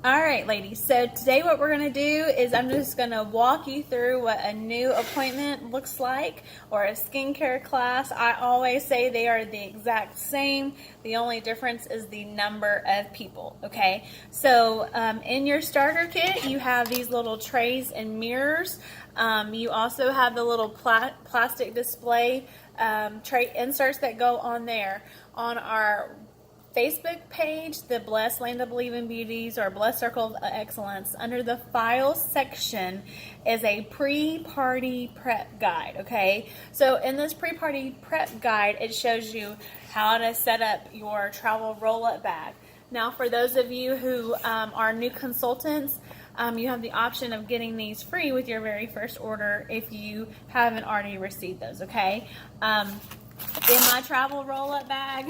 All right, ladies. So today what we're going to do is I'm just going to walk you through what a new appointment looks like, or a skincare class. I always say they are the exact same. The only difference is the number of people, okay? So in your starter kit, you have these little trays and mirrors. You also have the little plastic display tray inserts that go on there. On our Facebook page, the Blessed Land of Believing Beauties, or Blessed Circle of Excellence, under the files section is a pre-party prep guide, okay? So in this pre-party prep guide, it shows you how to set up your travel roll-up bag. Now, for those of you who are new consultants, you have the option of getting these free with your very first order if you haven't already received those, okay? In my travel roll-up bag,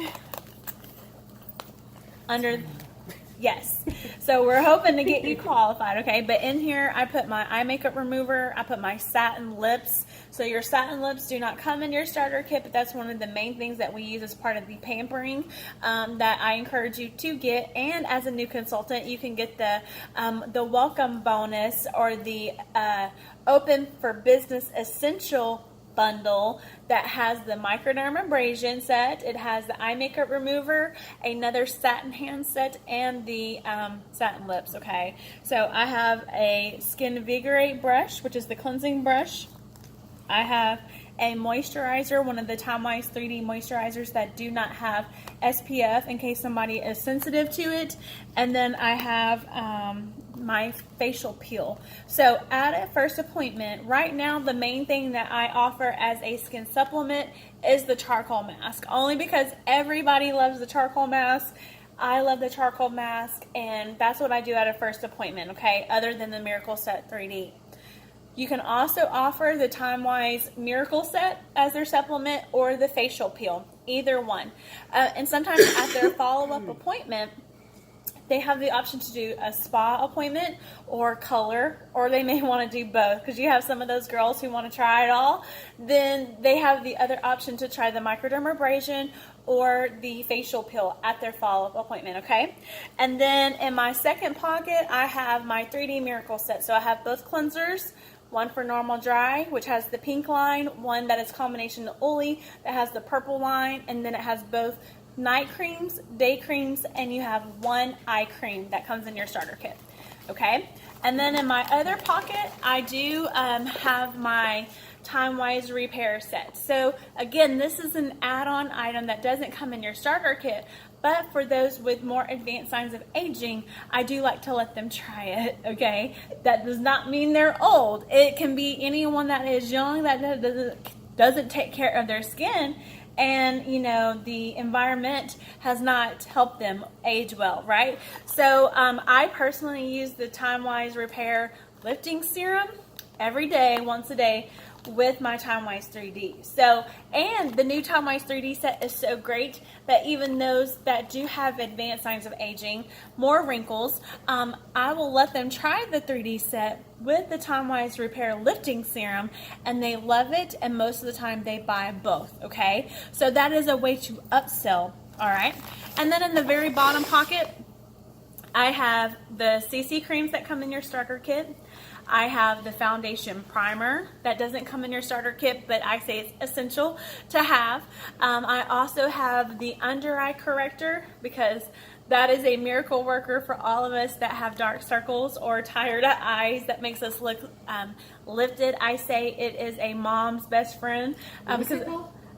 yes, so we're hoping to get you qualified, okay? But in here, I put my eye makeup remover, I put my satin lips. So your satin lips do not come in your starter kit, but that's one of the main things that we use as part of the pampering that I encourage you to get. And as a new consultant, you can get the welcome bonus, or the open for business essential bundle that has the microdermabrasion set, it has the eye makeup remover, another satin hand set, and the satin lips, okay? So I have a Skin Vigorate brush, which is the cleansing brush. I have a moisturizer, one of the Timewise 3D moisturizers that do not have SPF in case somebody is sensitive to it. And then I have my facial peel. So at a first appointment, right now the main thing that I offer as a skin supplement is the charcoal mask, only because everybody loves the charcoal mask. I love the charcoal mask, and that's what I do at a first appointment, okay, other than the Miracle Set 3D. You can also offer the Timewise Miracle Set as their supplement, or the facial peel, either one. And sometimes at their follow-up appointment, they have the option to do a spa appointment or color, or they may want to do both, because you have some of those girls who want to try it all. Then they have the other option to try the microdermabrasion or the facial peel at their follow-up appointment, okay? And then in my second pocket, I have my 3D Miracle Set. So I have both cleansers, one for normal dry, which has the pink line, one that is combination oily that has the purple line, and then it has both night creams, day creams, and you have one eye cream that comes in your starter kit, okay? And then in my other pocket, I do have my Timewise Repair Set. So again, this is an add-on item that doesn't come in your starter kit, but for those with more advanced signs of aging, I do like to let them try it, okay? That does not mean they're old. It can be anyone that is young that doesn't take care of their skin, and you know, the environment has not helped them age well, right? So I personally use the Timewise Repair Lifting Serum every day, once a day, with my Timewise 3D. So, and the new Timewise 3D set is so great that even those that do have advanced signs of aging, more wrinkles, I will let them try the 3D set with the Timewise Repair Lifting Serum, and they love it, and most of the time they buy both, okay? So that is a way to upsell, all right? And then in the very bottom pocket, I have the CC creams that come in your starter kit. I have the foundation primer that doesn't come in your starter kit, but I say it's essential to have. I also have the under eye corrector, because that is a miracle worker for all of us that have dark circles or tired eyes, that makes us look lifted. I say it is a mom's best friend, because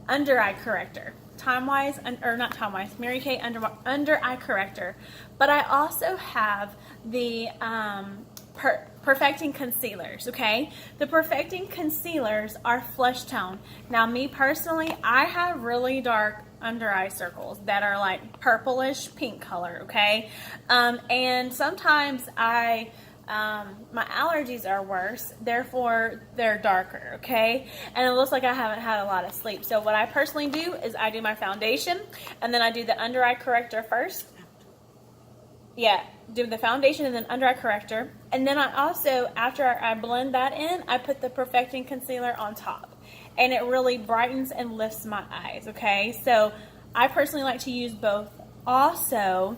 under eye corrector. Timewise, or not Timewise, Mary Kay under eye corrector. But I also have the Perfecting Concealers, okay? The Perfecting Concealers are flesh tone. Now, me personally, I have really dark under eye circles that are like purplish pink color, okay? And sometimes my allergies are worse, therefore they're darker, okay? And it looks like I haven't had a lot of sleep. So what I personally do is I do my foundation, and then I do the under eye corrector first. Yeah, do the foundation and then under eye corrector. And then I also, after I blend that in, I put the Perfecting Concealer on top. And it really brightens and lifts my eyes, okay? So I personally like to use both. Also,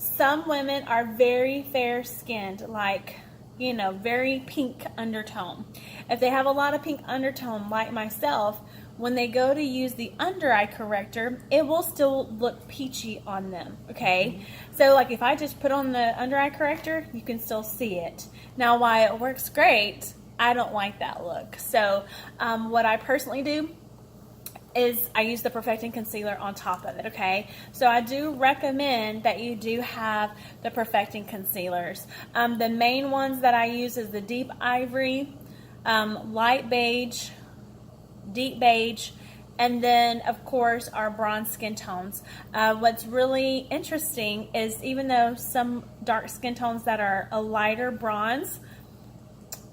Some women are very fair skinned, like, you know, very pink undertone. If they have a lot of pink undertone, like myself, when they go to use the under eye corrector, it will still look peachy on them, okay? So like if I just put on the under eye corrector, you can still see it. Now, while it works great, I don't like that look. So what I personally do is I use the Perfecting Concealer on top of it, okay? So I do recommend that you do have the Perfecting Concealers. The main ones that I use is the Deep Ivory, Light Beige, Deep Beige, and then of course our bronze skin tones. What's really interesting is even though some dark skin tones that are a lighter bronze,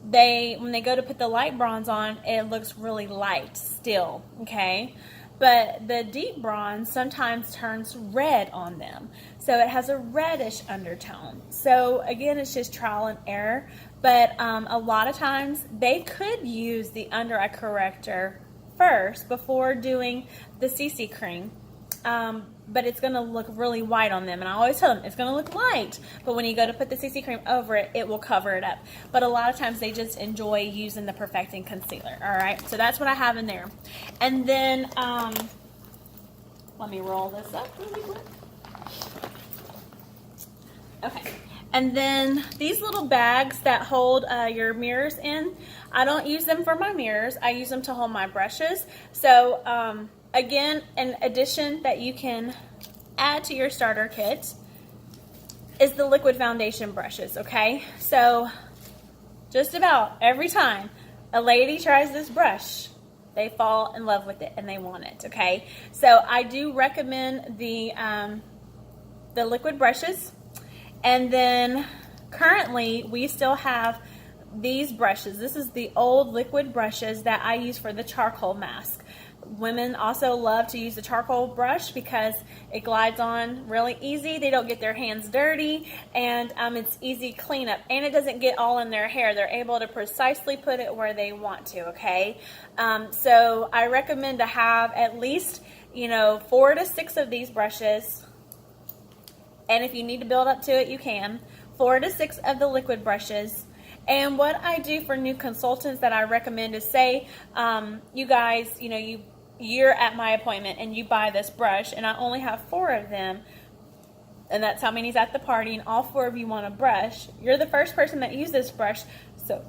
when they go to put the light bronze on, it looks really light still, okay? But the deep bronze sometimes turns red on them. So it has a reddish undertone. So again, it's just trial and error. But a lot of times they could use the under eye corrector first before doing the CC cream. But it's going to look really white on them. And I always tell them it's going to look light, but when you go to put the CC cream over it, it will cover it up. But a lot of times they just enjoy using the Perfecting Concealer. All right, so that's what I have in there. And then let me roll this up really quick. Okay, and then these little bags that hold your mirrors in, I don't use them for my mirrors. I use them to hold my brushes. So again, an addition that you can add to your starter kit is the liquid foundation brushes, okay? So just about every time a lady tries this brush, they fall in love with it and they want it, okay? So I do recommend the liquid brushes. And then currently we still have these brushes. This is the old liquid brushes that I use for the charcoal mask. Women also love to use the charcoal brush because it glides on really easy. They don't get their hands dirty, and it's easy cleanup, and it doesn't get all in their hair. They're able to precisely put it where they want to, okay? So I recommend to have at least, 4 to 6 of these brushes, and if you need to build up to it, you can. 4 to 6 of the liquid brushes. And what I do for new consultants that I recommend is, say you guys, you're at my appointment and you buy this brush and I only have 4 of them, and that's how many's at the party, and all 4 of you want a brush. You're the first person that used this brush, so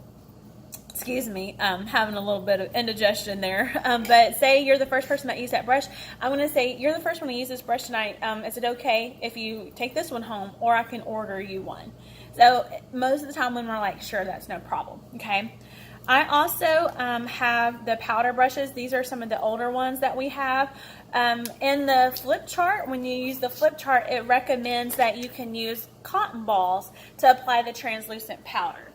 excuse me, having a little bit of indigestion there. But say you're the first person that used that brush. I'm going to say, you're the first one to use this brush tonight. Is it okay if you take this one home, or I can order you one? So most of the time when we're like, sure, that's no problem, okay? I also have the powder brushes. These are some of the older ones that we have. In the flip chart, when you use the flip chart, it recommends that you can use cotton balls to apply the translucent powder.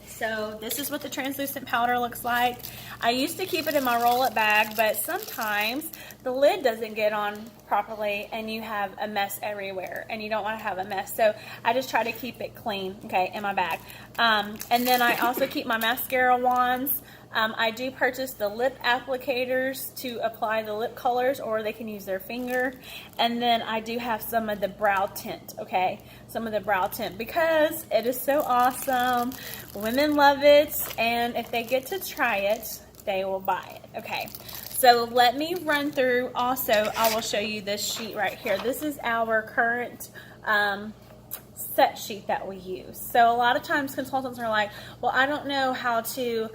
So this is what the translucent powder looks like. I used to keep it in my roll-up bag, but sometimes the lid doesn't get on properly and you have a mess everywhere, and you don't want to have a mess. So I just try to keep it clean, okay, in my bag. And then I also keep my mascara wands. I do purchase the lip applicators to apply the lip colors, or they can use their finger. And then I do have some of the brow tint, okay? Some of the brow tint, because it is so awesome. Women love it, and if they get to try it, they will buy it, okay? So let me run through. Also, I will show you this sheet right here. This is our current set sheet that we use. So a lot of times consultants are like, well, I don't know how to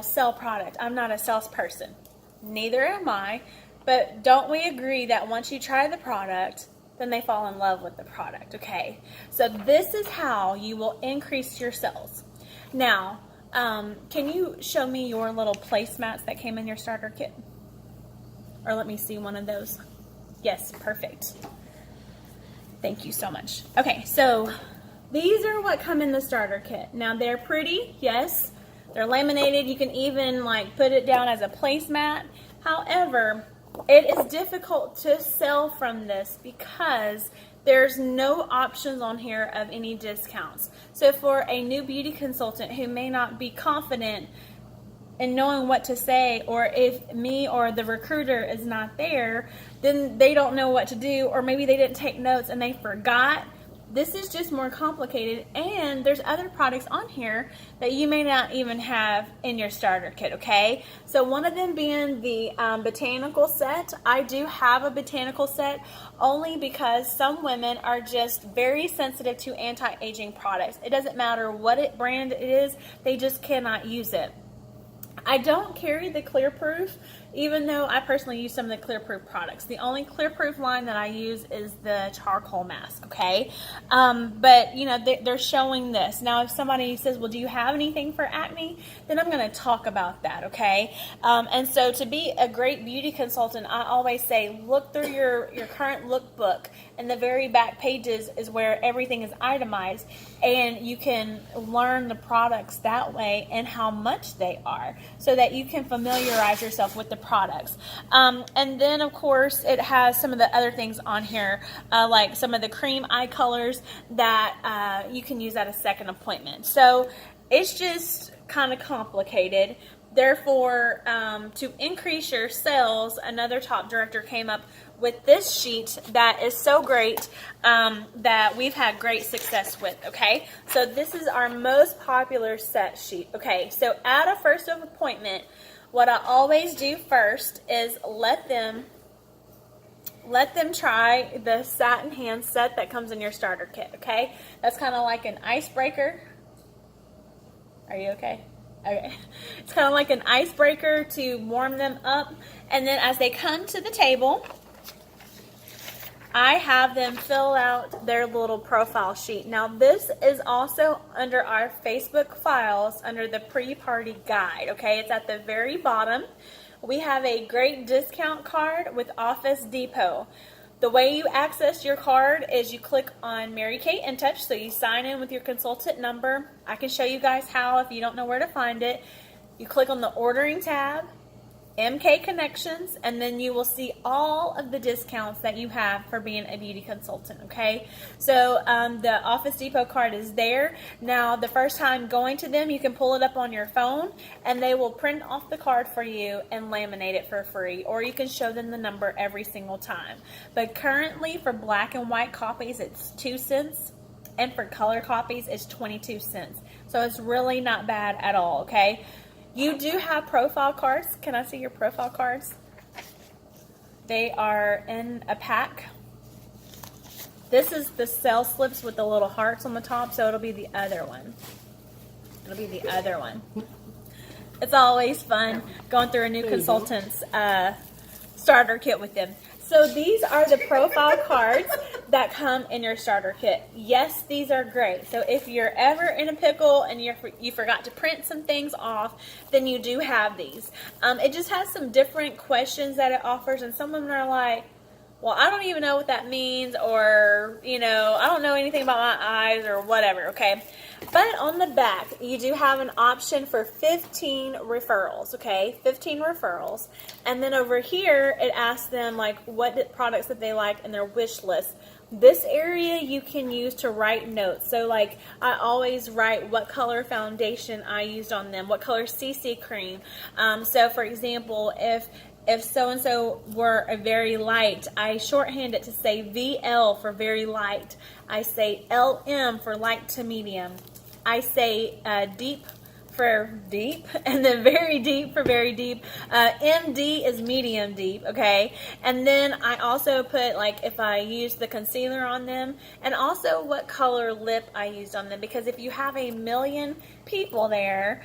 sell product. I'm not a salesperson. Neither am I. But don't we agree that once you try the product, then they fall in love with the product, okay? So this is how you will increase your sales. Now, can you show me your little placemats that came in your starter kit? Or let me see one of those. Yes, perfect. Thank you so much. Okay, so these are what come in the starter kit. Now they're pretty, yes. They're laminated. You can even like put it down as a placemat. However, it is difficult to sell from this because there's no options on here of any discounts. So for a new beauty consultant who may not be confident and knowing what to say, or if me or the recruiter is not there, then they don't know what to do, or maybe they didn't take notes and they forgot. This is just more complicated, and there's other products on here that you may not even have in your starter kit, okay? So one of them being the botanical set. I do have a botanical set only because some women are just very sensitive to anti-aging products. It doesn't matter what brand it is, they just cannot use it. I don't carry the Clear Proof, even though I personally use some of the Clear Proof products. The only Clear Proof line that I use is the charcoal mask, okay? But, you know, they're showing this. Now, if somebody says, well, do you have anything for acne? Then I'm going to talk about that, okay? And so to be a great beauty consultant, I always say, look through your current lookbook, and the very back pages is where everything is itemized, and you can learn the products that way and how much they are, so that you can familiarize yourself with the products. And then, of course, it has some of the other things on here, like some of the cream eye colors that you can use at a second appointment. So it's just kind of complicated. Therefore, to increase your sales, another top director came up with this sheet that is so great, that we've had great success with, okay? So this is our most popular set sheet, okay? So at a first appointment, what I always do first is let them try the satin hand set that comes in your starter kit, okay? That's kind of like an icebreaker. Are you okay? Okay. It's kind of like an icebreaker to warm them up. And then as they come to the table, I have them fill out their little profile sheet. Now, this is also under our Facebook files under the pre-party guide, okay? It's at the very bottom. We have a great discount card with Office Depot. The way you access your card is you click on Mary Kate InTouch, so you sign in with your consultant number. I can show you guys how if you don't know where to find it. You click on the ordering tab, MK Connections, and then you will see all of the discounts that you have for being a beauty consultant, okay? So the Office Depot card is there. Now, the first time going to them, you can pull it up on your phone, and they will print off the card for you and laminate it for free, or you can show them the number every single time. But currently, for black and white copies, it's 2 cents, and for color copies, it's 22 cents. So it's really not bad at all, okay? You do have profile cards. Can I see your profile cards? They are in a pack. This is the sales slips with the little hearts on the top, so it'll be the other one. It'll be the other one. It's always fun going through a new consultant's starter kit with them. So these are the profile cards that come in your starter kit. Yes, these are great. So if you're ever in a pickle and you forgot to print some things off, then you do have these. It just has some different questions that it offers, and some of them are like, well, I don't even know what that means, or, you know, I don't know anything about my eyes, or whatever, okay? But on the back, you do have an option for 15 referrals, okay? 15 referrals. And then over here, it asks them, like, what products that they like in their wish list. This area you can use to write notes. So, like, I always write what color foundation I used on them, what color CC cream. So, for example, if so-and-so were a very light, I shorthand it to say VL for very light. I say LM for light to medium. I say deep for deep, and then very deep for very deep. MD is medium deep, okay? And then I also put, like, if I use the concealer on them, and also what color lip I used on them, because if you have a million people there,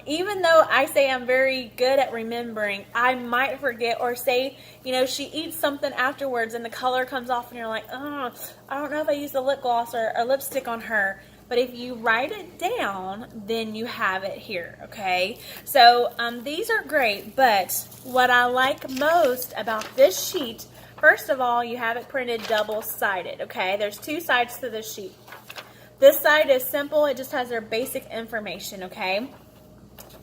even though I say I'm very good at remembering, I might forget, or say, you know, she eats something afterwards and the color comes off and you're like, oh, I don't know if I used the lip gloss or lipstick on her. But if you write it down, then you have it here, okay? So these are great, but what I like most about this sheet, first of all, you have it printed double-sided, okay? There's 2 sides to this sheet. This side is simple. It just has their basic information, okay?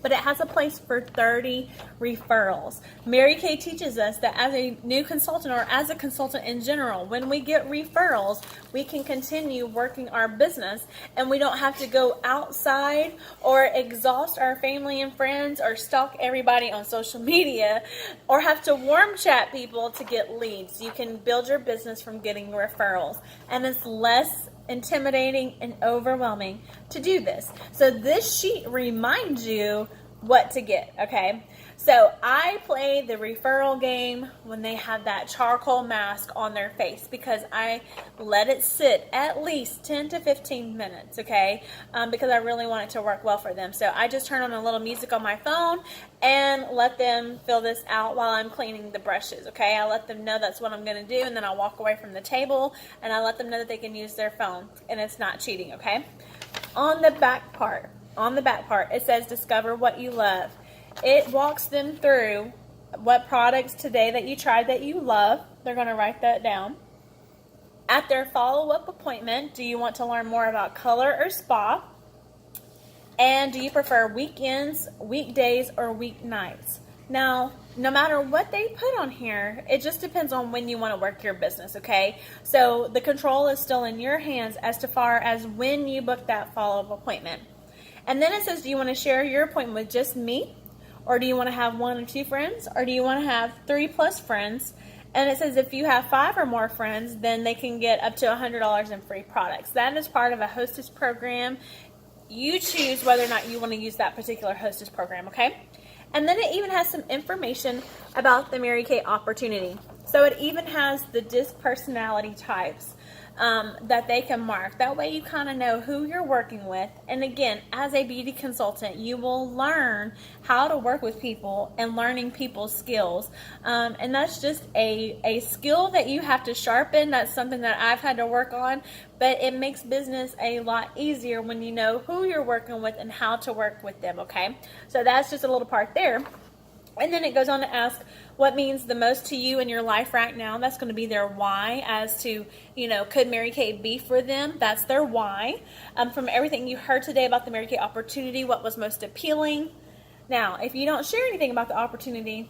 but it has a place for 30 referrals. Mary Kay teaches us that as a new consultant or as a consultant in general, when we get referrals, we can continue working our business and we don't have to go outside or exhaust our family and friends or stalk everybody on social media or have to warm chat people to get leads. You can build your business from getting referrals, and it's less intimidating and overwhelming to do this. So this sheet reminds you what to get, okay? So I play the referral game when they have that charcoal mask on their face because I let it sit at least 10 to 15 minutes, okay? Because I really want it to work well for them. So I just turn on a little music on my phone and let them fill this out while I'm cleaning the brushes, okay? I let them know that's what I'm going to do, and then I walk away from the table and I let them know that they can use their phone and it's not cheating, okay? On the back part, it says discover what you love. It walks them through what products today that you tried that you love. They're going to write that down. At their follow-up appointment, do you want to learn more about color or spa? And do you prefer weekends, weekdays, or weeknights? Now, no matter what they put on here, it just depends on when you want to work your business, okay? So the control is still in your hands as far as when you book that follow-up appointment. And then it says, do you want to share your appointment with just me? Or do you want to have 1 or 2 friends? Or do you want to have 3+ friends? And it says if you have 5 or more friends, then they can get up to $100 in free products. That is part of a hostess program. You choose whether or not you want to use that particular hostess program, okay? And then it even has some information about the Mary Kay opportunity. So it even has the DISC personality types that they can mark. That way you kind of know who you're working with. And again, as a beauty consultant, you will learn how to work with people and learning people's skills. And that's just a skill that you have to sharpen. That's something that I've had to work on. But it makes business a lot easier when you know who you're working with and how to work with them, okay? So that's just a little part there. And then it goes on to ask what means the most to you in your life right now. That's going to be their why as to, could Mary Kay be for them? That's their why. From everything you heard today about the Mary Kay opportunity, what was most appealing? Now, if you don't share anything about the opportunity,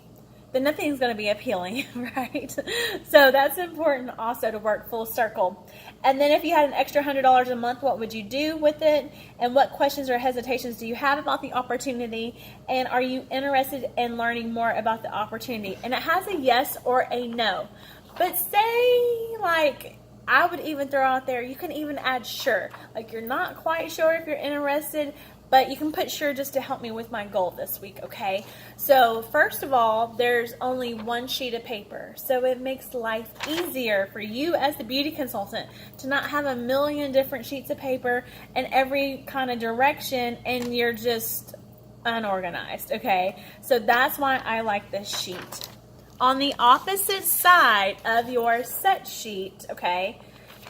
then nothing's going to be appealing, right? So that's important also to work full circle. And then if you had an extra $100 a month, what would you do with it? And what questions or hesitations do you have about the opportunity? And are you interested in learning more about the opportunity? And it has a yes or a no. But say, I would even throw out there, you can even add sure. You're not quite sure if you're interested, but you can put sure just to help me with my goal this week, okay? So first of all, there's only 1 sheet of paper. So it makes life easier for you as the beauty consultant to not have a million different sheets of paper in every kind of direction and you're just unorganized, okay? So that's why I like this sheet. On the opposite side of your set sheet, okay,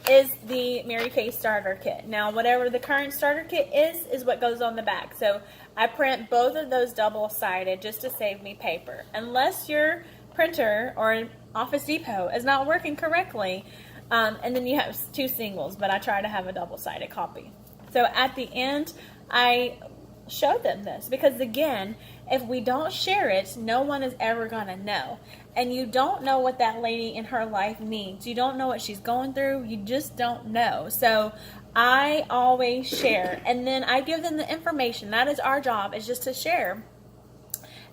is the Mary Kay starter kit. Now, whatever the current starter kit is what goes on the back. So I print both of those double-sided just to save me paper. Unless your printer or Office Depot is not working correctly, and then you have 2 singles, but I try to have a double-sided copy. So at the end, I show them this because, again, if we don't share it, no one is ever going to know. And you don't know what that lady in her life needs. You don't know what she's going through. You just don't know. So I always share. And then I give them the information. That is our job, is just to share.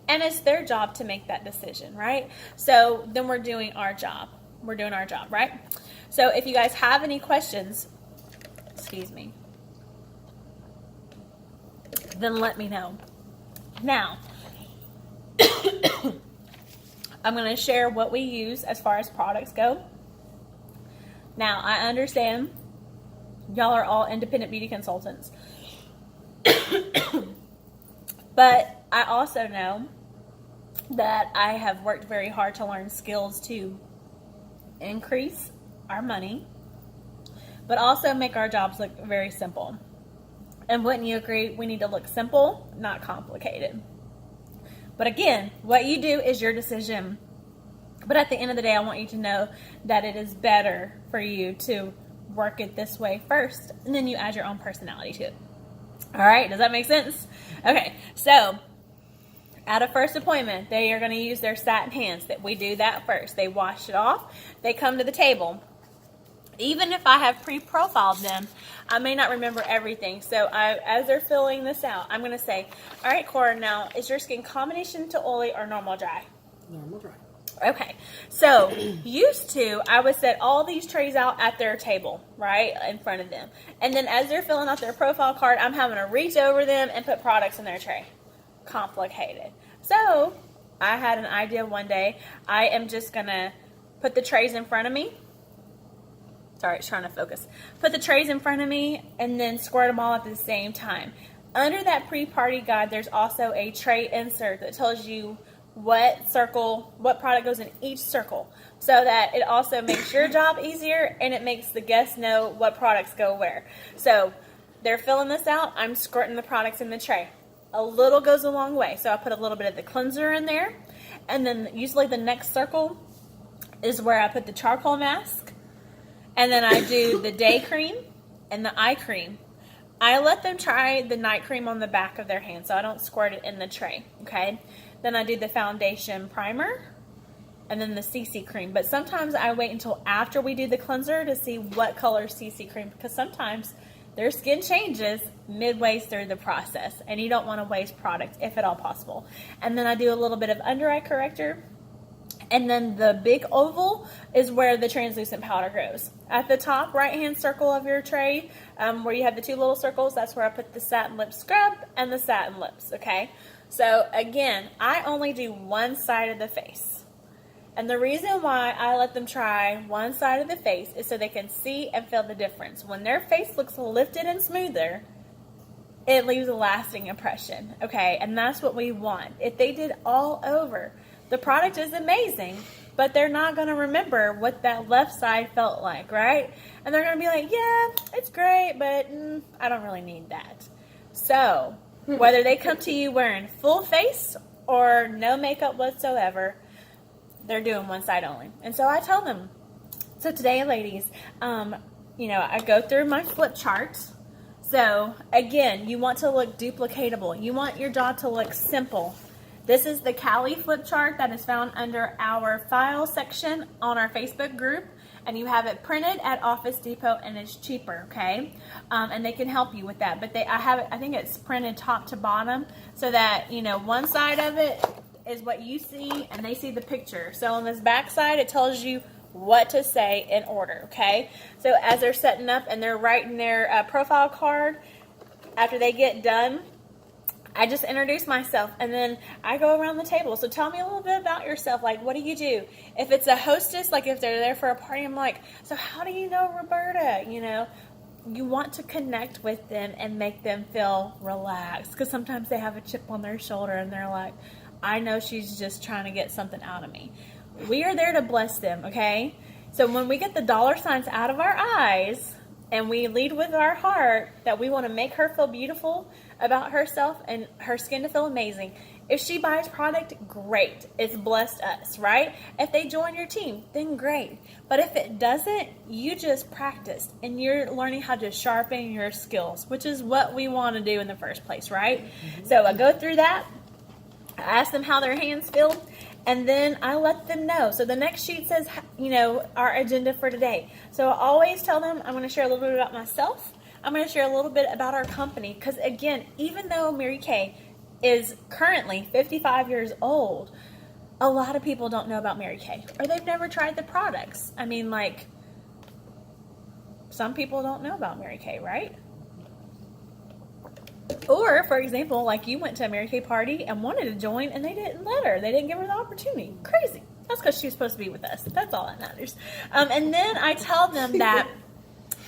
And it's their job to make that decision, right? So then we're doing our job. We're doing our job, right? So if you guys have any questions, then let me know. Now, I'm going to share what we use as far as products go. Now, I understand y'all are all independent beauty consultants. But I also know that I have worked very hard to learn skills to increase our money, but also make our jobs look very simple. And wouldn't you agree, we need to look simple, not complicated. But again, what you do is your decision. But at the end of the day, I want you to know that it is better for you to work it this way first, and then you add your own personality to it. All right, does that make sense? Okay, so At a first appointment, they are going to use their satin hands. That we do that first. They wash it off. They come to the table. Even if I have pre-profiled them, I may not remember everything. So as they're filling this out, I'm going to say, all right, Cora, now, is your skin combination to oily or normal dry? Normal dry. Okay, so used to, I would set all these trays out at their table, right, in front of them. And then as they're filling out their profile card, I'm having to reach over them and put products in their tray. Complicated. So I had an idea one day. I am just going to put the trays in front of me. Sorry, it's trying to focus. Put the trays in front of me and then squirt them all at the same time. Under that pre-party guide, there's also a tray insert that tells you what product goes in each circle, so that it also makes your job easier and it makes the guests know what products go where. So they're filling this out. I'm squirting the products in the tray. A little goes a long way. So I put a little bit of the cleanser in there. And then usually the next circle is where I put the charcoal mask. And then I do the day cream and the eye cream. I let them try the night cream on the back of their hand, so I don't squirt it in the tray, okay? Then I do the foundation primer and then the CC cream. But sometimes I wait until after we do the cleanser to see what color CC cream, because sometimes their skin changes midway through the process, and you don't want to waste product if at all possible. And then I do a little bit of under eye corrector, and then the big oval is where the translucent powder goes. At the top right-hand circle of your tray, where you have the two little circles, that's where I put the satin lip scrub and the satin lips, okay? So again, I only do one side of the face. And the reason why I let them try one side of the face is so they can see and feel the difference. When their face looks lifted and smoother, it leaves a lasting impression, okay? And that's what we want. If they did all over, the product is amazing, but they're not going to remember what that left side felt like, right? And they're going to be like, yeah, it's great, but I don't really need that. So whether they come to you wearing full face or no makeup whatsoever, they're doing one side only. And so I tell them, so today, ladies, I go through my flip chart. So again, you want to look duplicatable. You want your job to look simple. This is the Cali flip chart that is found under our file section on our Facebook group. And you have it printed at Office Depot, and it's cheaper, okay? And they can help you with that. But I think it's printed top to bottom, so that, one side of it is what you see, and they see the picture. So on this back side, it tells you what to say in order, okay? So as they're setting up and they're writing their profile card, after they get done, I just introduce myself, and then I go around the table. So tell me a little bit about yourself. Like, what do you do? If it's a hostess, like if they're there for a party, I'm like, so how do you know Roberta? You want to connect with them and make them feel relaxed, because sometimes they have a chip on their shoulder and they're like, I know she's just trying to get something out of me. We are there to bless them, okay? So when we get the dollar signs out of our eyes and we lead with our heart that we want to make her feel beautiful about herself and her skin to feel amazing. If she buys product, great. It's blessed us, right? If they join your team, then great. But if it doesn't, you just practiced and you're learning how to sharpen your skills, which is what we want to do in the first place, right? Mm-hmm. So I go through that. I ask them how their hands feel, and then I let them know. So the next sheet says, our agenda for today. So I always tell them I'm going to share a little bit about myself. I'm going to share a little bit about our company, because again, even though Mary Kay is currently 55 years old, a lot of people don't know about Mary Kay, or they've never tried the products. I mean, some people don't know about Mary Kay, right? Or, for example, like you went to a Mary Kay party and wanted to join, and they didn't let her. They didn't give her the opportunity. Crazy. That's because she was supposed to be with us. That's all that matters. And then I tell them that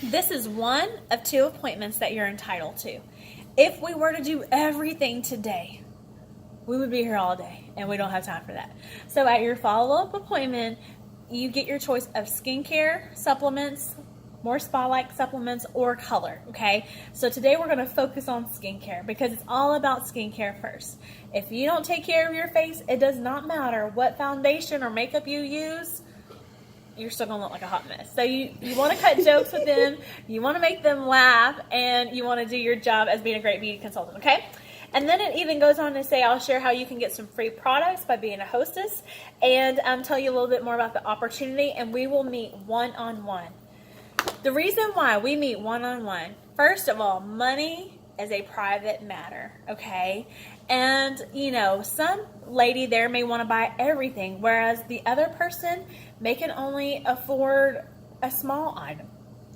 this is one of 2 appointments that you're entitled to. If we were to do everything today, we would be here all day, and we don't have time for that. So at your follow-up appointment, you get your choice of skincare, supplements, more spa-like supplements, or color, okay? So today we're going to focus on skincare, because it's all about skincare first. If you don't take care of your face, it does not matter what foundation or makeup you use, you're still going to look like a hot mess. So you want to cut jokes with them, you want to make them laugh, and you want to do your job as being a great beauty consultant, okay? And then it even goes on to say, I'll share how you can get some free products by being a hostess, and tell you a little bit more about the opportunity, and we will meet one-on-one. The reason why we meet one-on-one, first of all, money is a private matter, okay? And, you know, some lady there may want to buy everything, whereas the other person may can only afford a small item.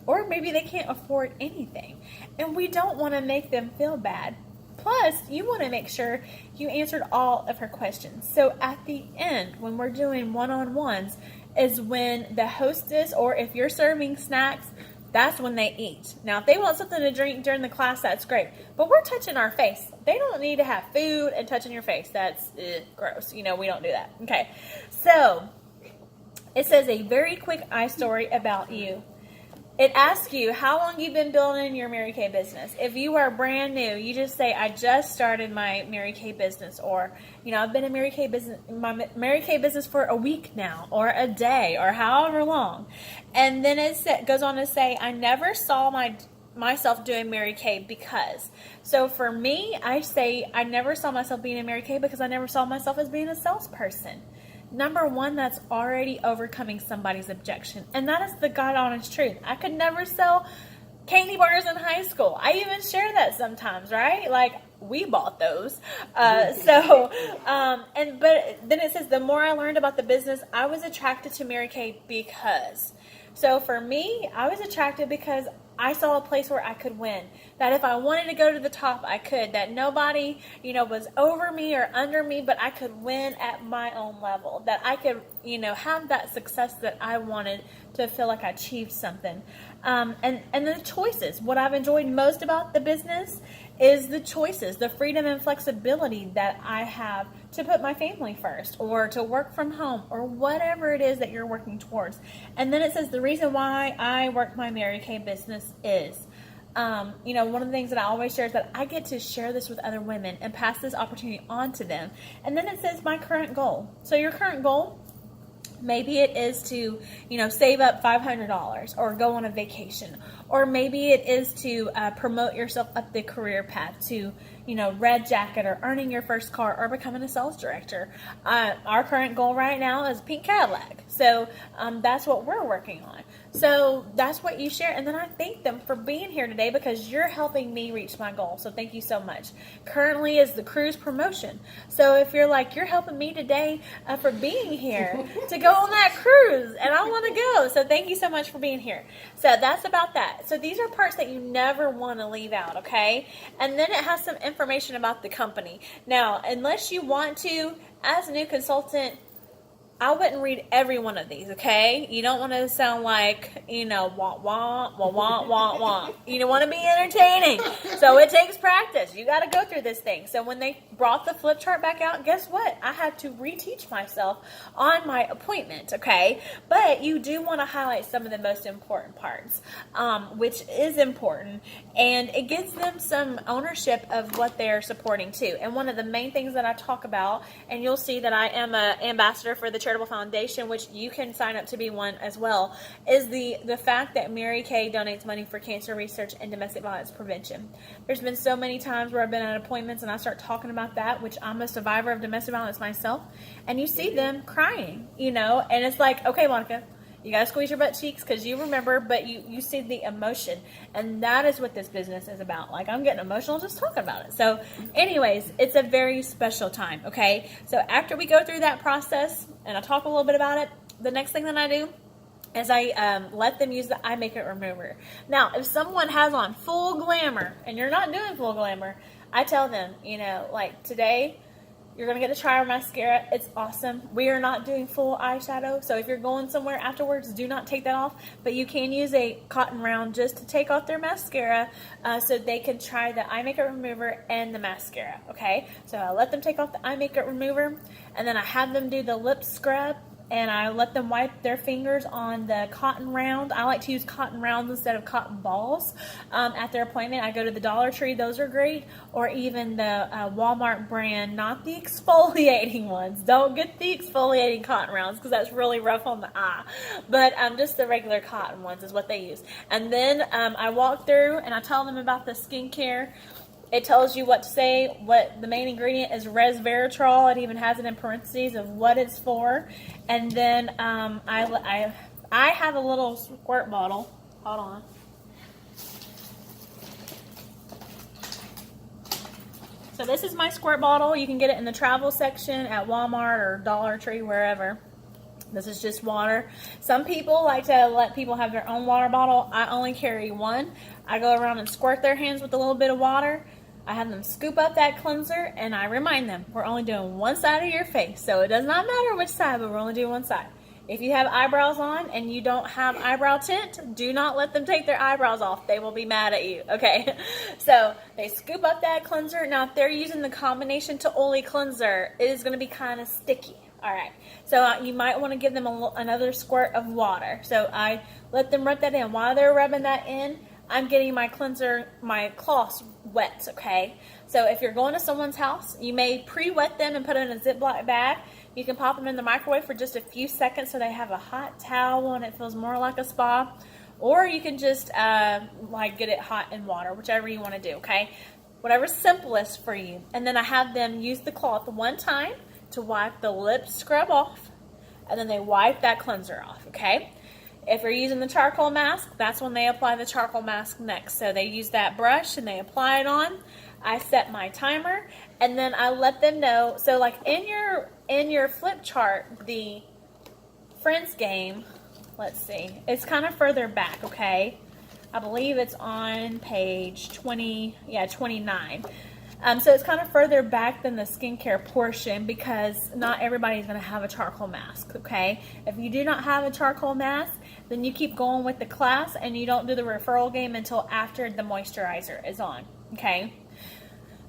Or maybe they can't afford anything. And we don't want to make them feel bad. Plus, you want to make sure you answered all of her questions. So at the end, when we're doing one-on-ones, is when the hostess, or if you're serving snacks, that's when they eat. Now, if they want something to drink during the class, that's great. But we're touching our face. They don't need to have food and touching your face. That's gross. You know, we don't do that. Okay. So, it says a very quick story about you. It asks you how long you've been building your Mary Kay business. If you are brand new, you just say, I just started my Mary Kay business, or, you know, I've been in my Mary Kay business for a week now, or a day, or however long. And then it goes on to say, I never saw myself doing Mary Kay because. So for me, I say I never saw myself being in Mary Kay because I never saw myself as being a salesperson. Number one, that's already overcoming somebody's objection. And that is the God honest truth. I could never sell candy bars in high school. I even share that sometimes, right? Like, we bought those. But then it says, the more I learned about the business, I was attracted to Mary Kay because. So for me, I was attracted because I saw a place where I could win. That if I wanted to go to the top, I could. That nobody, you know, was over me or under me, but I could win at my own level. That I could, you know, have that success that I wanted to feel like I achieved something. And the choices. What I've enjoyed most about the business is the choices, the freedom and flexibility that I have to put my family first, or to work from home, or whatever it is that you're working towards. And then it says the reason why I work my Mary Kay business is, you know, one of the things that I always share is that I get to share this with other women and pass this opportunity on to them. And then it says my current goal. So your current goal, maybe it is to, you know, save up $500 or go on a vacation. Or maybe it is to promote yourself up the career path to, you know, red jacket, or earning your first car, or becoming a sales director. Our current goal right now is pink Cadillac. So that's what we're working on. So that's what you share. And then I thank them for being here today because you're helping me reach my goal. So thank you so much. Currently is the cruise promotion. So if you're like, you're helping me today for being here to go on that cruise, and I want to go. So thank you so much for being here. So that's about that. So these are parts that you never want to leave out, okay? And then it has some information about the company. Now, unless you want to, as a new consultant, I wouldn't read every one of these, okay? You don't want to sound like, you know, wah, wah, wah, wah, wah, wah. You don't want to be entertaining. So it takes practice. You got to go through this thing. So when they brought the flip chart back out, guess what? I had to reteach myself on my appointment, okay? But you do want to highlight some of the most important parts, which is important. And it gives them some ownership of what they're supporting too. And one of the main things that I talk about, and you'll see that I am an ambassador for the Charitable Foundation, which you can sign up to be one as well, is the fact that Mary Kay donates money for cancer research and domestic violence prevention. There's been so many times where I've been at appointments and I start talking about that, which I'm a survivor of domestic violence myself, and you see them crying, you know, and it's like, okay, Monica, you got to squeeze your butt cheeks because you remember, but you see the emotion. And that is what this business is about. Like, I'm getting emotional just talking about it. So anyways, it's a very special time, okay? So after we go through that process and I talk a little bit about it, the next thing that I do is I let them use the eye makeup remover. Now, if someone has on full glamour and you're not doing full glamour, I tell them, you know, like today, you're going to get to try our mascara. It's awesome. We are not doing full eyeshadow. So if you're going somewhere afterwards, do not take that off. But you can use a cotton round just to take off their mascara so they can try the eye makeup remover and the mascara. Okay? So I let them take off the eye makeup remover. And then I have them do the lip scrub. And I let them wipe their fingers on the cotton round. I like to use cotton rounds instead of cotton balls at their appointment. I go to the Dollar Tree. Those are great. Or even the Walmart brand, not the exfoliating ones. Don't get the exfoliating cotton rounds because that's really rough on the eye. But just the regular cotton ones is what they use. And then I walk through and I tell them about the skincare It tells you what to say. What the main ingredient is resveratrol. It even has it in parentheses of what it's for. And then I have a little squirt bottle. Hold on. So this is my squirt bottle. You can get it in the travel section at Walmart or Dollar Tree, wherever. This is just water. Some people like to let people have their own water bottle. I only carry one. I go around and squirt their hands with a little bit of water. I have them scoop up that cleanser, and I remind them, we're only doing one side of your face. So it does not matter which side, but we're only doing one side. If you have eyebrows on and you don't have eyebrow tint, do not let them take their eyebrows off. They will be mad at you, okay? So they scoop up that cleanser. Now, if they're using the combination to oily cleanser, it is going to be kind of sticky. All right, so you might want to give them another squirt of water. So I let them rub that in. While they're rubbing that in, I'm getting my cleanser, my cloths wet, okay? So if you're going to someone's house, you may pre-wet them and put it in a Ziploc bag. You can pop them in the microwave for just a few seconds so they have a hot towel and it feels more like a spa. Or you can just like get it hot in water, whichever you want to do, okay? Whatever's simplest for you. And then I have them use the cloth one time to wipe the lip scrub off, and then they wipe that cleanser off, okay? If you're using the charcoal mask, that's when they apply the charcoal mask next. So they use that brush and they apply it on. I set my timer, and then I let them know. So like in your flip chart, the Friends game, let's see, it's kind of further back, okay? I believe it's on page 29. So it's kind of further back than the skincare portion because not everybody's going to have a charcoal mask, okay? If you do not have a charcoal mask, then you keep going with the class and you don't do the referral game until after the moisturizer is on, okay?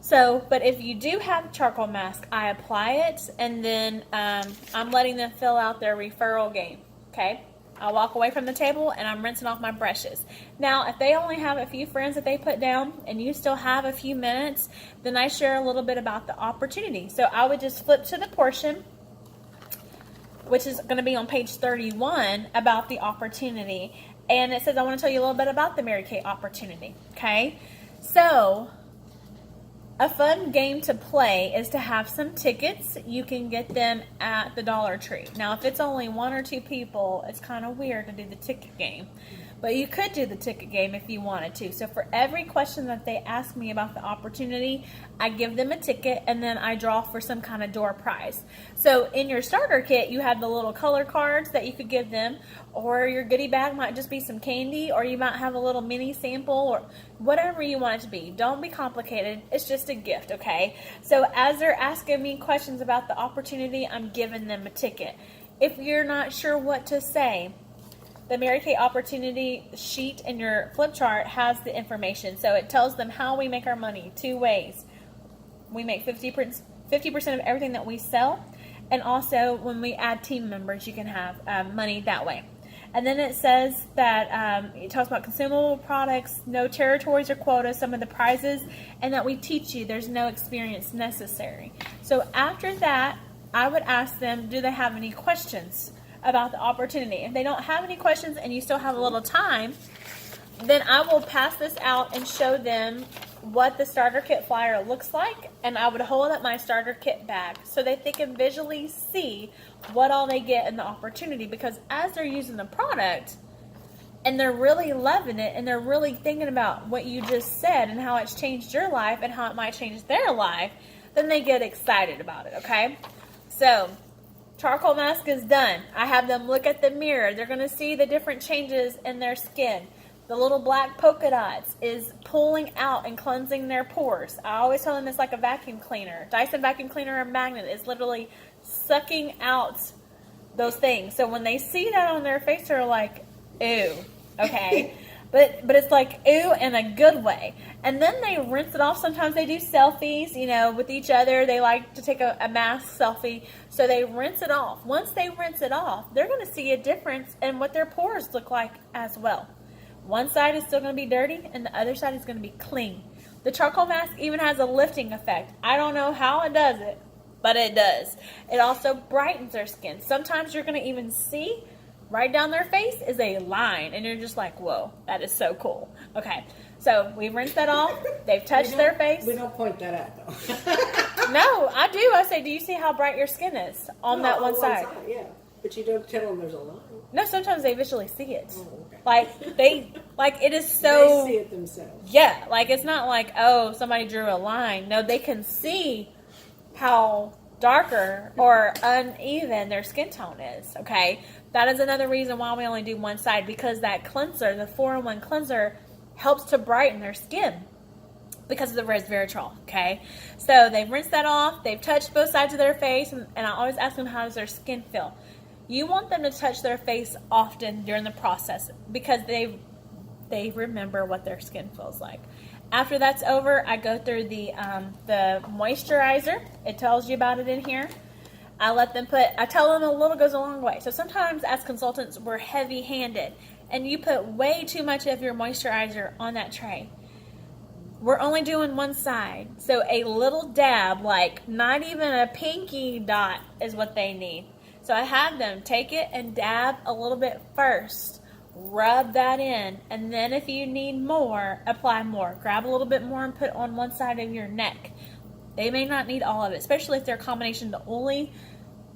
So, but if you do have a charcoal mask, I apply it and then I'm letting them fill out their referral game, okay? I walk away from the table and I'm rinsing off my brushes. Now, if they only have a few friends that they put down and you still have a few minutes, then I share a little bit about the opportunity. So I would just flip to the portion, which is going to be on page 31, about the opportunity. And it says, I want to tell you a little bit about the Mary Kay opportunity. Okay? So a fun game to play is to have some tickets. You can get them at the Dollar Tree. Now, if it's only one or two people, it's kind of weird to do the ticket game. But you could do the ticket game if you wanted to. So for every question that they ask me about the opportunity, I give them a ticket and then I draw for some kind of door prize. So in your starter kit, you have the little color cards that you could give them, or your goodie bag might just be some candy, or you might have a little mini sample, or whatever you want it to be. Don't be complicated. It's just a gift, okay? So as they're asking me questions about the opportunity, I'm giving them a ticket. If you're not sure what to say, the Mary Kay opportunity sheet in your flip chart has the information. So it tells them how we make our money 2 ways. We make 50% of everything that we sell. And also when we add team members, you can have money that way. And then it says that it talks about consumable products, no territories or quotas, some of the prizes, and that we teach you there's no experience necessary. So after that, I would ask them, do they have any questions about the opportunity? If they don't have any questions and you still have a little time, then I will pass this out and show them what the starter kit flyer looks like, and I would hold up my starter kit bag so that they can visually see what all they get in the opportunity, because as they're using the product and they're really loving it and they're really thinking about what you just said and how it's changed your life and how it might change their life, then they get excited about it, okay? So charcoal mask is done. I have them look at the mirror. They're going to see the different changes in their skin. The little black polka dots is pulling out and cleansing their pores. I always tell them it's like a vacuum cleaner. Dyson vacuum cleaner or magnet is literally sucking out those things. So when they see that on their face, they're like, ew, okay? But it's like, ew, in a good way. And then they rinse it off. Sometimes they do selfies, with each other. They like to take a mask selfie. So they rinse it off. Once they rinse it off, they're going to see a difference in what their pores look like as well. One side is still going to be dirty, and the other side is going to be clean. The charcoal mask even has a lifting effect. I don't know how it does it, but it does. It also brightens their skin. Sometimes you're going to even see right down their face is a line, and you're just like, whoa, that is so cool. Okay, So we've rinsed that off. They've touched their face. We don't point that out, though. No, I do. I say, do you see how bright your skin is on that one side? Yeah, but you don't tell them there's a line. No, sometimes they visually see it. Oh, okay. Like it is so. They see it themselves. Yeah, like it's not like, oh, somebody drew a line. No, they can see how darker or uneven their skin tone is, okay? That is another reason why we only do one side, because that cleanser, the 4-in-1 cleanser, helps to brighten their skin because of the resveratrol, okay? So they've rinsed that off, they've touched both sides of their face, and I always ask them, how does their skin feel? You want them to touch their face often during the process because they remember what their skin feels like. After that's over, I go through the moisturizer. It tells you about it in here. I tell them a little goes a long way. So sometimes as consultants, we're heavy-handed, and you put way too much of your moisturizer on that tray. We're only doing one side. So a little dab, like not even a pinky dot, is what they need. So I have them take it and dab a little bit first. Rub that in, and then if you need more, apply more. Grab a little bit more and put on one side of your neck. They may not need all of it, especially if they're a combination to oily.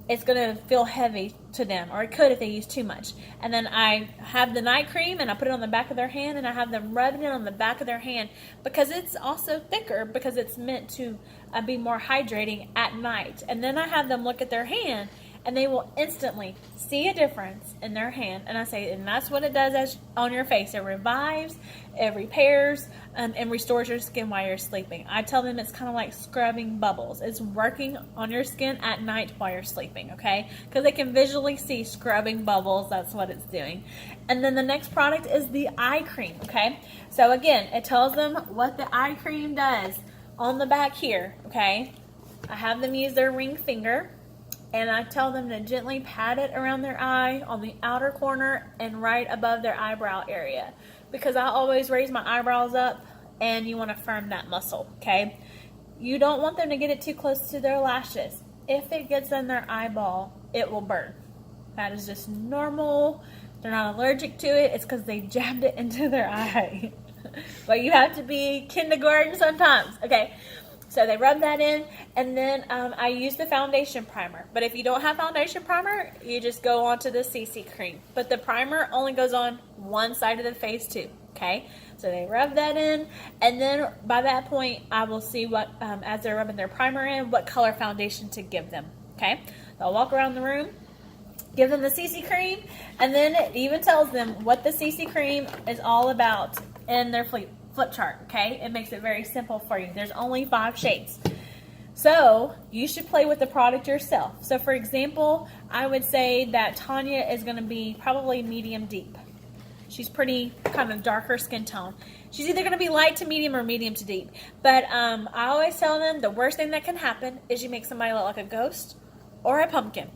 It's going to feel heavy to them, or it could if they use too much. And then I have the night cream, and I put it on the back of their hand, and I have them rubbing it on the back of their hand because it's also thicker, because it's meant to be more hydrating at night. And then I have them look at their hand, and they will instantly see a difference in their hand. And I say, and that's what it does on your face. It revives, it repairs, and restores your skin while you're sleeping. I tell them it's kind of like scrubbing bubbles. It's working on your skin at night while you're sleeping, okay? Because they can visually see scrubbing bubbles. That's what it's doing. And then the next product is the eye cream, okay? So again, it tells them what the eye cream does on the back here, okay? I have them use their ring finger, and I tell them to gently pat it around their eye on the outer corner and right above their eyebrow area, because I always raise my eyebrows up, and you want to firm that muscle, okay? You don't want them to get it too close to their lashes. If it gets in their eyeball, it will burn. That is just normal. They're not allergic to it. It's because they jabbed it into their eye. But you have to be kindergarten sometimes, okay? So they rub that in, and then I use the foundation primer. But if you don't have foundation primer, you just go on to the CC cream. But the primer only goes on one side of the face too, okay? So they rub that in, and then by that point, I will see what, as they're rubbing their primer in, what color foundation to give them, okay? So I'll walk around the room, give them the CC cream, and then it even tells them what the CC cream is all about in their flip chart, okay? It makes it very simple for you. There's only 5 shades. So you should play with the product yourself. So for example, I would say that Tanya is going to be probably medium deep. She's pretty kind of darker skin tone. She's either going to be light to medium or medium to deep. But I always tell them the worst thing that can happen is you make somebody look like a ghost or a pumpkin.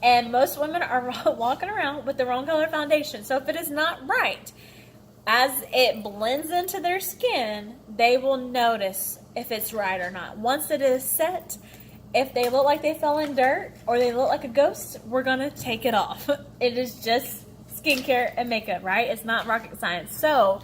And most women are walking around with the wrong color foundation. So if it is not right, as it blends into their skin, they will notice if it's right or not. Once it is set, if they look like they fell in dirt or they look like a ghost, we're going to take it off. It is just skincare and makeup, right? It's not rocket science. So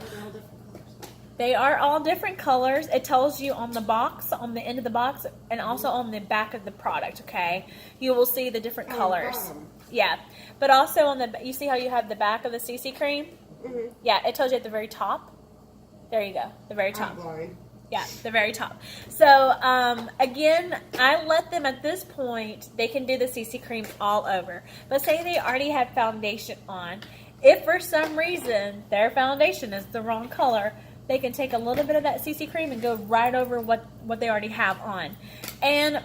they are all different colors. It tells you on the box, on the end of the box, and also on the back of the product, okay? You will see the different colors. Yeah. But also on the, you see how you have the back of the CC cream? Mm-hmm. Yeah, it tells you at the very top. There you go, the very top. Yeah, the very top. So, again, I let them at this point, they can do the CC cream all over. But say they already had foundation on. If for some reason their foundation is the wrong color, they can take a little bit of that CC cream and go right over what they already have on. And